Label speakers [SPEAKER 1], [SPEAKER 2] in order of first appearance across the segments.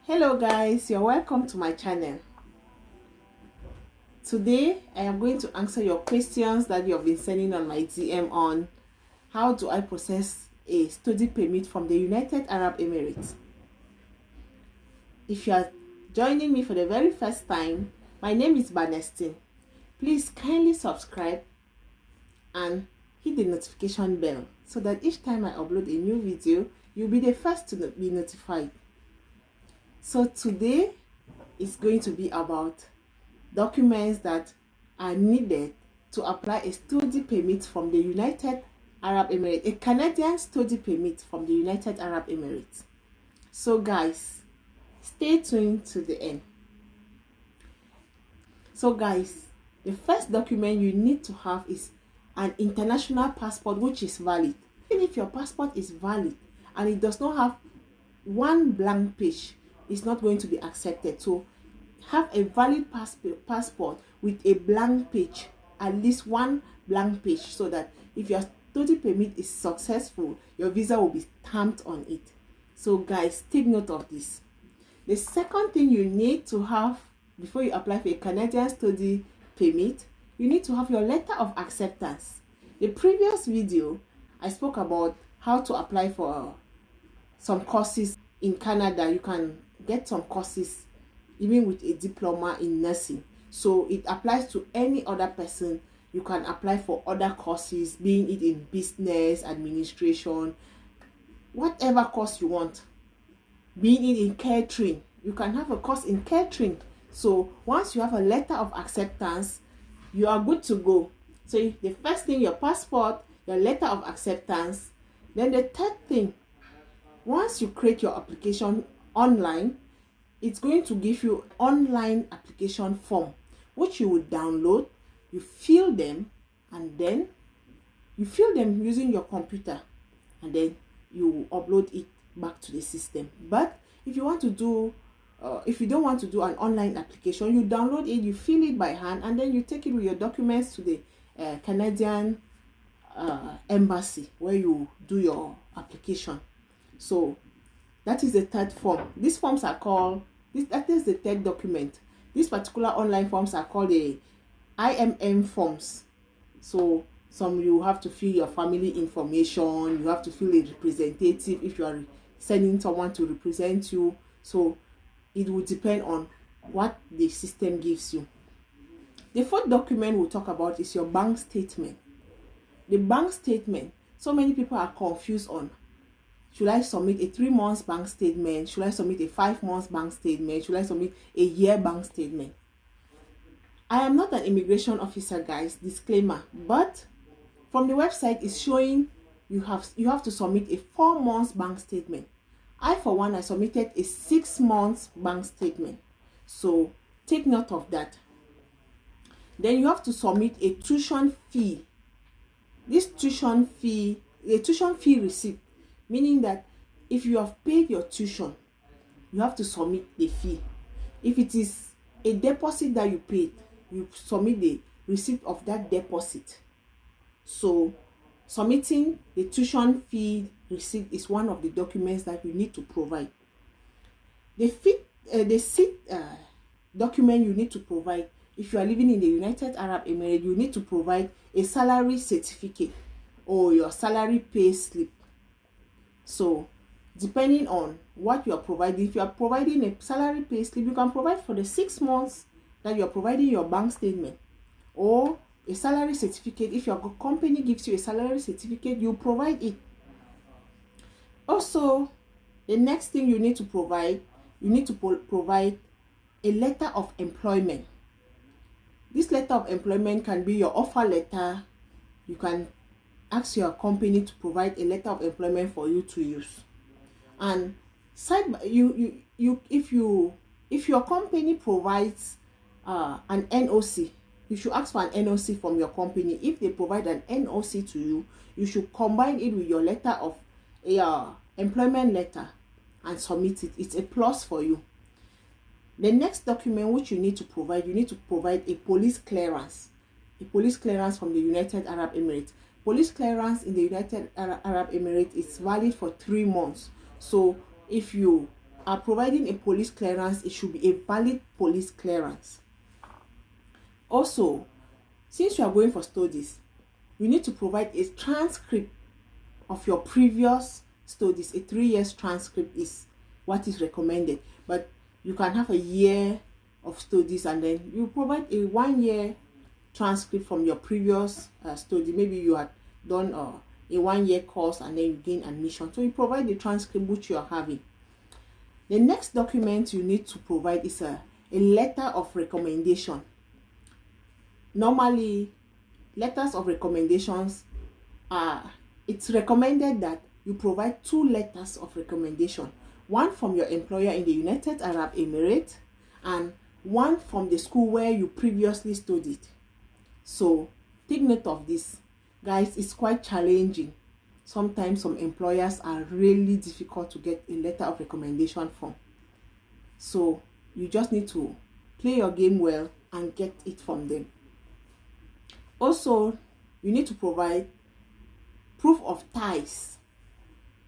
[SPEAKER 1] Hello guys, you're welcome to my channel. Today I am going to answer your questions that you have been sending on my DM on how do I process a study permit from the United Arab Emirates. If you are joining me for the very first time, my name is Banestine. Please kindly subscribe and hit the notification bell so that each time I upload a new video, you'll be the first to be notified. So today is going to be about documents that are needed to apply a study permit from the United Arab Emirates, a Canadian study permit from the United Arab Emirates. So guys, stay tuned to the end. So guys, the first document you need to have is an international passport which is valid. Even if your passport is valid and it does not have one blank page, it's not going to be accepted. So have a valid passport with a blank page, at least one blank page, so that if your study permit is successful, your visa will be stamped on it. So guys, take note of this. The second thing you need to have before you apply for a Canadian study permit, you need to have your letter of acceptance. The previous video I spoke about how to apply for some courses in Canada. You can get some courses even with a diploma in nursing, so it applies to any other person. You can apply for other courses, being it in business administration, whatever course you want, being it in catering. You can have a course in catering. So once you have a letter of acceptance, you are good to go. So the first thing, your passport, your letter of acceptance. Then the third thing, once you create your application online, it's going to give you online application form which you will download. You fill them, and then you fill them using your computer, and then you upload it back to the system. But if you want to do if you don't want to do an online application, you download it, you fill it by hand, and then you take it with your documents to the Canadian embassy where you do your application. So that is the third form. These forms are called, that is the third document. These particular online forms are called the IMM forms. So some you have to fill your family information, you have to fill a representative if you are sending someone to represent you. So it will depend on what the system gives you. The fourth document we'll talk about is your bank statement. The bank statement, so many people are confused on, should I submit a 3 months bank statement? Should I submit a 5 months bank statement? Should I submit a year bank statement? I am not an immigration officer, guys, disclaimer, but from the website is showing you have to submit a 4 months bank statement. I, for one, I submitted a 6 months bank statement. So take note of that. Then you have to submit a tuition fee. This tuition fee, a tuition fee receipt, meaning that if you have paid your tuition, you have to submit the fee. If it is a deposit that you paid, you submit the receipt of that deposit. So submitting the tuition fee receipt is one of the documents that you need to provide. The sixth document you need to provide, if you are living in the United Arab Emirates, you need to provide a salary certificate or your salary pay slip. So depending on what you are providing, if you are providing a salary pay slip, you can provide for the 6 months that you are providing your bank statement, or a salary certificate. If your company gives you a salary certificate, you provide it. Also, the next thing you need to provide, provide a letter of employment. This letter of employment can be your offer letter. You can ask your company to provide a letter of employment for you to use. And if your company provides an NOC, you should ask for an NOC from your company. If they provide an NOC to you, you should combine it with your letter of employment letter and submit it. It's a plus for you. The next document which you need to provide a police clearance. A police clearance from the United Arab Emirates. Police clearance in the United Arab Emirates is valid for 3 months. So if you are providing a police clearance, it should be a valid police clearance. Also, since you are going for studies, you need to provide a transcript of your previous studies. A 3 years transcript is what is recommended, but you can have a year of studies and then you provide a 1 year transcript from your previous study. Maybe you had done a 1 year course and then you gain admission, so you provide the transcript which you are having. The next document you need to provide is a letter of recommendation. Normally, letters of recommendations it's recommended that you provide 2 letters of recommendation, one from your employer in the United Arab Emirates and one from the school where you previously studied. So take note of this, guys. It's quite challenging. Sometimes some employers are really difficult to get a letter of recommendation from, so you just need to play your game well and get it from them. Also, you need to provide proof of ties.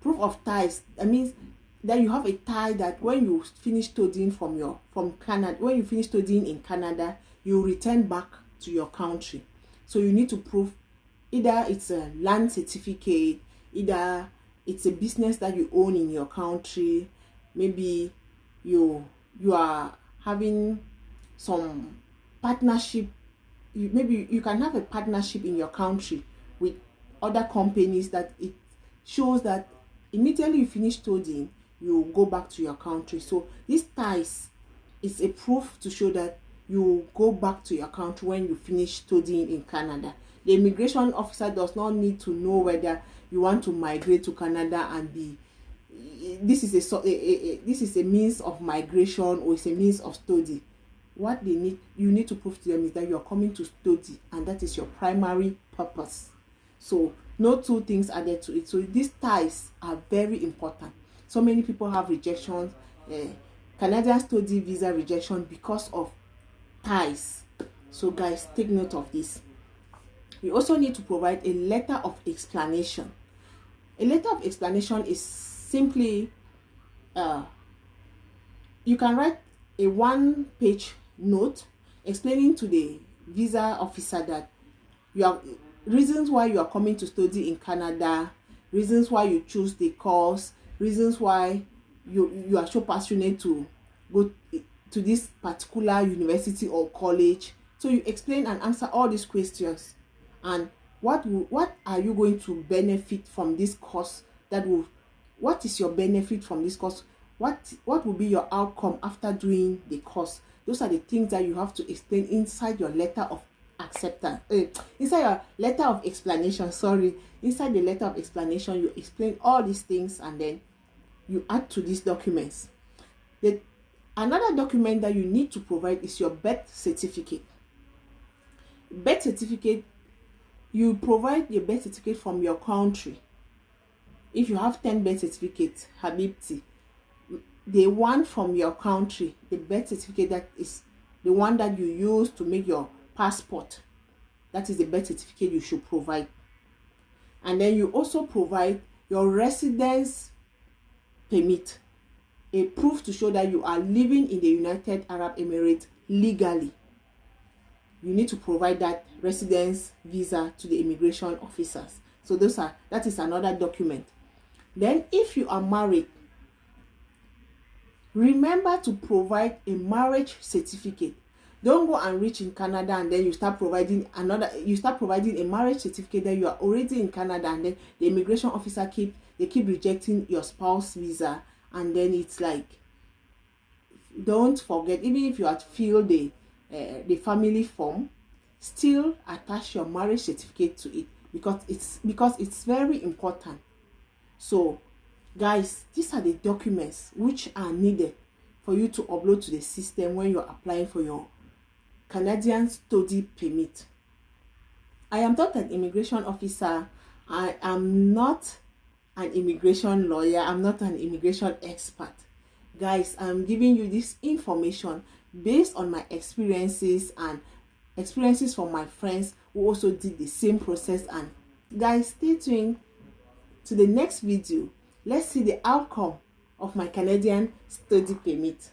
[SPEAKER 1] Proof of ties, that means that you have a tie, that when you finish studying from Canada, when you finish studying in Canada, you return back to your country. So you need to prove either it's a land certificate, either it's a business that you own in your country, maybe you are having some partnership. Maybe you can have a partnership in your country with other companies, that it shows that immediately you finish studying, you go back to your country. So these ties is a proof to show that you go back to your country when you finish studying in Canada. The immigration officer does not need to know whether you want to migrate to Canada and be this is a means of migration or it's a means of study. What you need to prove to them is that you are coming to study and that is your primary purpose. So no 2 things added to it. So these ties are very important. So many people have rejections, Canadian study visa rejection because of ties. So guys, take note of this. You also need to provide a letter of explanation. A letter of explanation is simply you can write a 1-page note explaining to the visa officer that you have reasons why you are coming to study in Canada, reasons why you choose the course, reasons why you are so passionate to go to this particular university or college. So you explain and answer all these questions, and what are you going to benefit from this course, what is your benefit from this course, what will be your outcome after doing the course. Those are the things that you have to explain inside your letter of acceptance, inside your letter of explanation. Inside the letter of explanation, you explain all these things and then you add to these documents. Another document that you need to provide is your birth certificate. Birth certificate, you provide your birth certificate from your country. If you have 10 birth certificates, Habibti, the one from your country, the birth certificate that is the one that you use to make your passport, that is the birth certificate you should provide. And then you also provide your residence permit, a proof to show that you are living in the United Arab Emirates legally. You need to provide that residence visa to the immigration officers. So that is another document. Then if you are married, remember to provide a marriage certificate. Don't go and reach in Canada and then you start providing a marriage certificate that you are already in Canada, and then the immigration officer keep rejecting your spouse visa, and then it's like, don't forget, even if you had filled the family form, still attach your marriage certificate to it, because it's very important. So guys, these are the documents which are needed for you to upload to the system when you're applying for your Canadian study permit. I am not an immigration officer. I am not an immigration lawyer. I'm not an immigration expert. Guys, I'm giving you this information based on my experiences and experiences from my friends who also did the same process. And guys, stay tuned to the next video. Let's see the outcome of my Canadian study permit.